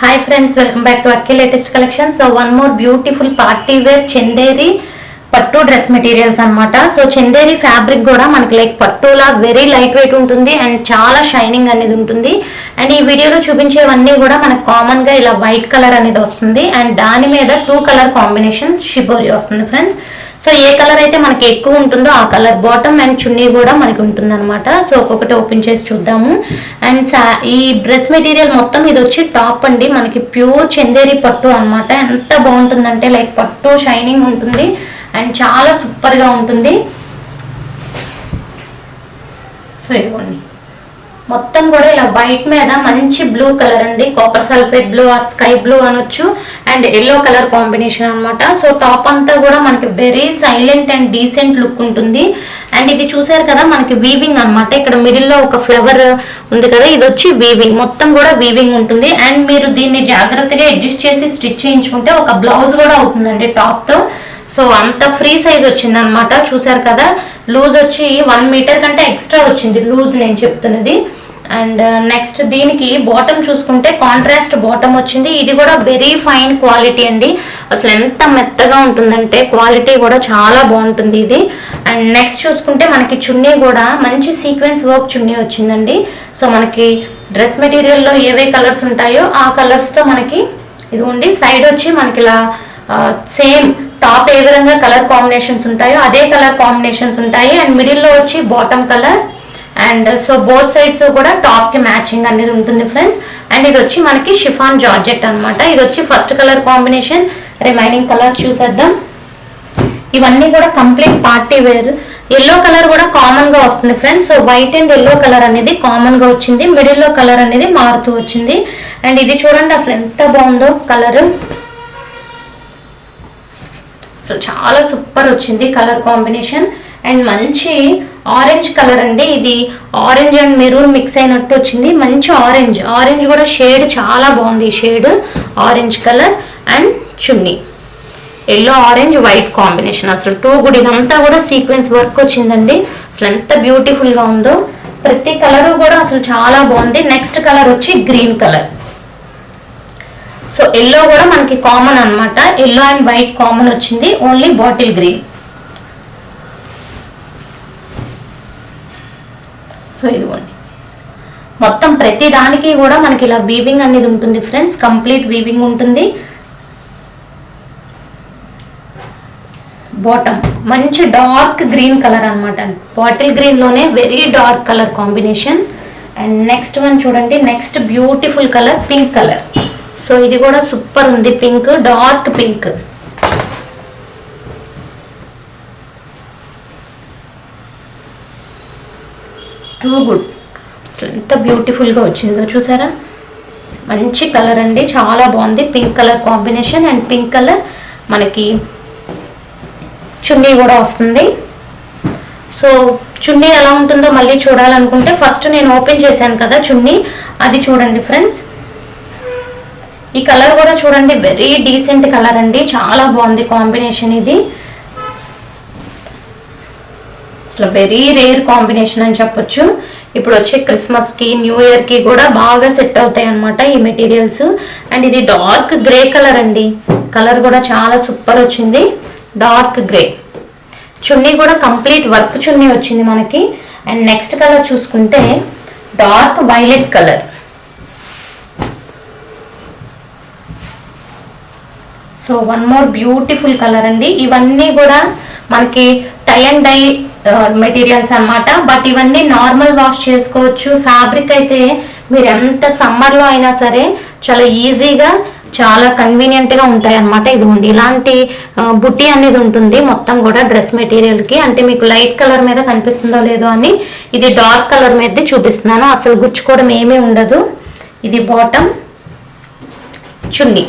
Hi friends, welcome back to Akki latest collection. So one more beautiful party wear Chanderi పట్టు dress materials అన్నమాట. So Chanderi fabric కూడా మనకి like పట్టులా very light weight ఉంటుంది and చాలా shining అనేది ఉంటుంది. And ఈ వీడియోలో చూపించేవన్నీ కూడా మనకు కామన్ గా ఇలా వైట్ కలర్ అనేది వస్తుంది అండ్ దాని మీద 2 కలర్ కాంబినేషన్ షిబోరి వస్తుంది ఫ్రెండ్స్. సో ఏ కలర్ అయితే మనకి ఎక్కువ ఉంటుందో ఆ కలర్ బాటమ్ అండ్ చున్నీ కూడా మనకి ఉంటుంది అనమాట. సో ఒక్కొక్కటి ఓపెన్ చేసి చూద్దాము. అండ్ ఈ డ్రెస్ మెటీరియల్ మొత్తం ఇది వచ్చి టాప్ అండి, మనకి ప్యూర్ చందేరి పట్టు అనమాట. ఎంత బాగుంటుందంటే లైక్ పట్టు షైనింగ్ ఉంటుంది అండ్ చాలా సూపర్గా ఉంటుంది. సో ఇదిగోండి మొత్తం కూడా ఇలా వైట్ మీద మంచి బ్లూ కలర్ అండి, copper sulphate blue or sky blue అనొచ్చు అండ్ ఎల్లో కలర్ కాంబినేషన్ అనమాట. సో టాప్ అంతా కూడా మనకి very silent and decent look ఉంటుంది. అండ్ ఇది చూసారు కదా మనకి వీవింగ్ అనమాట, ఇక్కడ మిడిల్ లో ఒక ఫ్లవర్ ఉంది కదా, ఇది వచ్చి వీవింగ్, మొత్తం కూడా వీవింగ్ ఉంటుంది. అండ్ మీరు దీన్ని జాగ్రత్తగా అడ్జస్ట్ చేసి స్టిచ్ చేయించుకుంటే ఒక బ్లౌజ్ కూడా అవుతుందండి టాప్ తో. సో అంత ఫ్రీ సైజ్ వచ్చింది అనమాట, చూసారు కదా. లూజ్ వచ్చి 1 మీటర్ కంటే ఎక్స్ట్రా వచ్చింది లూజ్ నేను చెప్తున్నది. అండ్ నెక్స్ట్ దీనికి బాటమ్ చూసుకుంటే కాంట్రాస్ట్ బాటమ్ వచ్చింది. ఇది కూడా వెరీ ఫైన్ క్వాలిటీ అండి, అసలు ఎంత మెత్తగా ఉంటుందంటే క్వాలిటీ కూడా చాలా బాగుంటుంది ఇది. అండ్ నెక్స్ట్ చూసుకుంటే మనకి చున్నీ కూడా మంచి సీక్వెన్స్ వర్క్ చున్నీ వచ్చిందండి. సో మనకి డ్రెస్ మెటీరియల్లో ఏవే కలర్స్ ఉంటాయో ఆ కలర్స్తో మనకి ఇదిగోండి సైడ్ వచ్చి మనకి ఇలా సేమ్ టాప్ ఏ విధంగా కలర్ కాంబినేషన్స్ ఉంటాయో అదే కలర్ కాంబినేషన్స్ ఉంటాయి. అండ్ మిడిల్లో వచ్చి bottom colour and so both sides కూడా టాప్ కి మ్యాచింగ్ అనేది ఉంటుంది ఫ్రెండ్స్. అండ్ ఇది వచ్చి మనకి షిఫాన్ జార్జెట్ అనమాట. ఇది వచ్చి first colour combination, remaining colours చూసేద్దాం. ఇవన్నీ కూడా complete party wear. Yellow colour కూడా కామన్ గా వస్తుంది friends. So white and yellow colour అనేది కామన్ గా వచ్చింది, మిడిల్ లో కలర్ అనేది మారుతూ వచ్చింది. అండ్ ఇది చూడండి అసలు ఎంత బాగుందో కలర్, అసలు చాలా సూపర్ వచ్చింది కలర్ కాంబినేషన్. అండ్ మంచి ఆరెంజ్ కలర్ అండి, ఇది ఆరెంజ్ అండ్ మెరూన్ మిక్స్ అయినట్టు వచ్చింది. మంచి ఆరెంజ్, ఆరెంజ్ కూడా షేడ్ చాలా బాగుంది, shade orange colour. And chunni yellow orange white combination, అసలు టూ గుడ్. ఇదంతా కూడా సీక్వెన్స్ వర్క్ వచ్చిందండి, అసలు ఎంత బ్యూటిఫుల్ గా ఉందో. ప్రతి కలర్ కూడా అసలు చాలా బాగుంది. నెక్స్ట్ కలర్ వచ్చి గ్రీన్ కలర్. సో ఎల్లో కూడా మనకి కామన్ అనమాట, ఎల్లో అండ్ వైట్ కామన్ వచ్చింది, ఓన్లీ బాటిల్ గ్రీన్. సో ఇదిగోండి మొత్తం ప్రతి దానికి కూడా మనకి ఇలా వీవింగ్ అనేది ఉంటుంది ఫ్రెండ్స్, కంప్లీట్ వీవింగ్ ఉంటుంది. బాటమ్ మంచి డార్క్ గ్రీన్ కలర్ అనమాట, బాటిల్ గ్రీన్ లోనే very dark colour combination. And next one చూడండి, next beautiful colour pink colour. So ఇది కూడా సూపర్ ఉంది, pink, dark pink. Too good, అసలు ఎంత బ్యూటిఫుల్గా వచ్చిందో చూసారా. మంచి కలర్ అండి, చాలా బాగుంది pink colour combination. And pink colour మనకి చున్నీ కూడా వస్తుంది. సో చున్నీ ఎలా ఉంటుందో మళ్ళీ చూడాలనుకుంటే ఫస్ట్ నేను ఓపెన్ చేశాను కదా చున్నీ, అది చూడండి ఫ్రెండ్స్. ఈ కలర్ కూడా చూడండి వెరీ డీసెంట్ కలర్ అండి, చాలా బాగుంది కాంబినేషన్. ఇది అసలు వెరీ రేర్ కాంబినేషన్ అని చెప్పొచ్చు. ఇప్పుడు వచ్చే క్రిస్మస్ కి న్యూ ఇయర్ కి కూడా బాగా సెట్ అవుతాయి అన్నమాట ఈ మెటీరియల్స్. అండ్ ఇది డార్క్ గ్రే కలర్ అండి, కలర్ కూడా చాలా సూపర్ వచ్చింది, డార్క్ గ్రే. చున్నీ కూడా కంప్లీట్ వర్క్ చున్నీ వచ్చింది మనకి. అండ్ నెక్స్ట్ కలర్ చూసుకుంటే dark violet colour. So one more beautiful colour అండి. ఇవన్నీ కూడా మనకి టై అండ్ డై మెటీరియల్స్ అన్నమాట, బట్ ఇవన్నీ నార్మల్ వాష్ చేసుకోవచ్చు. ఫ్యాబ్రిక్ అయితే మీరు ఎంత సమ్మర్లో అయినా సరే చాలా ఈజీగా చాలా కన్వీనియంట్గా ఉంటాయి అన్నమాట. ఇది ఉంది ఇలాంటి బుట్టి అనేది ఉంటుంది మొత్తం కూడా డ్రెస్ మెటీరియల్కి. అంటే మీకు లైట్ కలర్ మీద కనిపిస్తుందో లేదో అని ఇది డార్క్ కలర్ మీద చూపిస్తున్నాను, అసలు గుచ్చుకోవడం ఏమీ ఉండదు. ఇది bottom, chunni.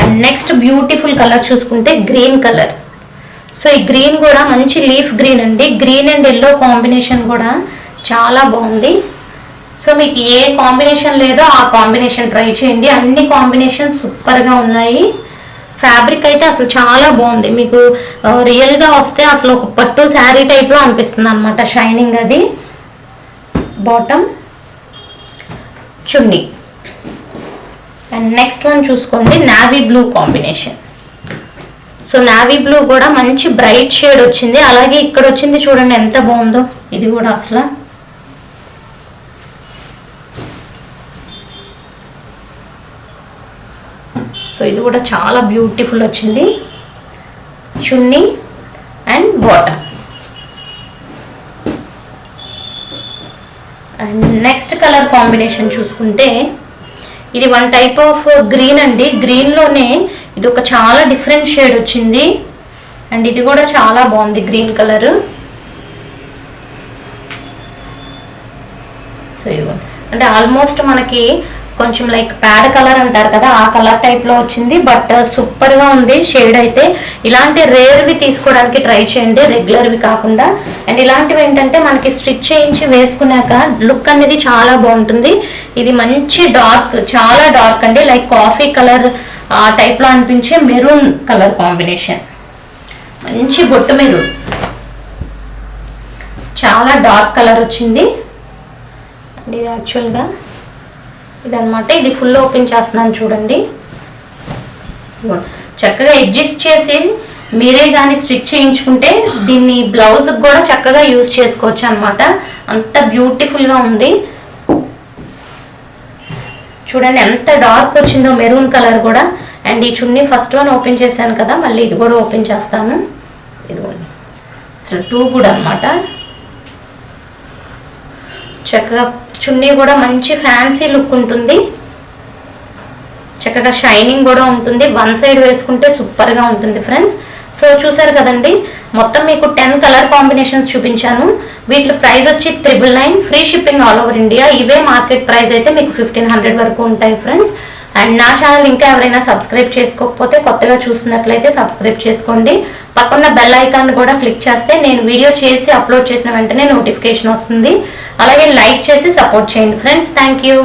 And next beautiful colour చూసుకుంటే గ్రీన్ కలర్. సో ఈ గ్రీన్ కూడా మంచి లీఫ్ గ్రీన్ అండి, గ్రీన్ అండ్ ఎల్లో కాంబినేషన్ కూడా చాలా బాగుంది. సో మీకు ఏ కాంబినేషన్ లేదో ఆ కాంబినేషన్ ట్రై చేయండి, అన్ని కాంబినేషన్ సూపర్గా ఉన్నాయి. ఫ్యాబ్రిక్ అయితే అసలు చాలా బాగుంది, మీకు రియల్గా వస్తే అసలు ఒక పట్టు శారీ టైప్లో అనిపిస్తుంది అనమాట, షైనింగ్ అది. Bottom chunni. And next one చూసుకోండి, navy blue combination. So navy blue కూడా మంచి బ్రైట్ షేడ్ వచ్చింది. అలాగే ఇక్కడ వచ్చింది చూడండి ఎంత బాగుందో, ఇది కూడా అసలు సో ఇది కూడా చాలా బ్యూటిఫుల్ వచ్చింది. Chunni and bottom. And next colour combination చూసుకుంటే ఇది వన్ టైప్ ఆఫ్ గ్రీన్ అండి. గ్రీన్లోనే ఇది ఒక చాలా డిఫరెంట్ షేడ్ వచ్చింది. అండ్ ఇది కూడా చాలా బాగుంది గ్రీన్ కలర్. సో ఇది అంటే ఆల్మోస్ట్ మనకి కొంచెం లైక్ ప్యాడ్ కలర్ అంటారు కదా, ఆ కలర్ టైప్లో వచ్చింది. బట్ సూపర్గా ఉంది షేడ్ అయితే. ఇలాంటి రేర్వి తీసుకోవడానికి ట్రై చేయండి, రెగ్యులర్వి కాకుండా. అండ్ ఇలాంటివి ఏంటంటే మనకి స్టిచ్ చేయించి వేసుకున్నాక లుక్ అనేది చాలా బాగుంటుంది. ఇది మంచి డార్క్, చాలా డార్క్ అండి, లైక్ కాఫీ కలర్ ఆ టైప్లో అనిపించే మెరూన్ కలర్ కాంబినేషన్. మంచి బొట్టు మెరూన్, చాలా డార్క్ కలర్ వచ్చింది. అండ్ ఇది యాక్చువల్గా ఇదనమాట. ఇది ఫుల్ ఓపెన్ చేస్తున్నాను చూడండి. చక్కగా అడ్జస్ట్ చేసి మీరే కానీ స్టిచ్ చేయించుకుంటే దీన్ని బ్లౌజ్ కూడా చక్కగా యూజ్ చేసుకోవచ్చు అనమాట. అంత బ్యూటిఫుల్గా ఉంది చూడండి, ఎంత డార్క్ వచ్చిందో మెరూన్ కలర్ కూడా. అండ్ ఈ చున్నీ ఫస్ట్ వన్ ఓపెన్ చేశాను కదా, మళ్ళీ ఇది కూడా ఓపెన్ చేస్తాను. ఇదిగోండి అసలు టూ కూడా అనమాట. చక్కగా చున్నీ కూడా మంచి ఫ్యాన్సీ లుక్ ఉంటుంది, చక్కగా షైనింగ్ కూడా ఉంటుంది. వన్ సైడ్ వేసుకుంటే సూపర్గా ఉంటుంది ఫ్రెండ్స్. సో చూసారు కదండి, మొత్తం మీకు 10 కలర్ కాంబినేషన్స్ చూపించాను. వీటి ప్రైస్ వచ్చి 999, free shipping all over India. ఇవే మార్కెట్ ప్రైస్ అయితే మీకు 1500 వరకు ఉంటాయి ఫ్రెండ్స్. అండ్ నా ఛానల్ ఇంకా ఎవరైనా సబ్స్క్రైబ్ చేసుకోకపోతే కొత్తగా చూసినట్లయితే సబ్స్క్రైబ్ చేసుకోండి. పక్కన బెల్ ఐకాన్ కూడా క్లిక్ చేస్తే నేను వీడియో చేసి అప్లోడ్ చేసిన వెంటనే నోటిఫికేషన్ వస్తుంది. అలాగే లైక్ చేసి సపోర్ట్ చేయండి ఫ్రెండ్స్. Thank you.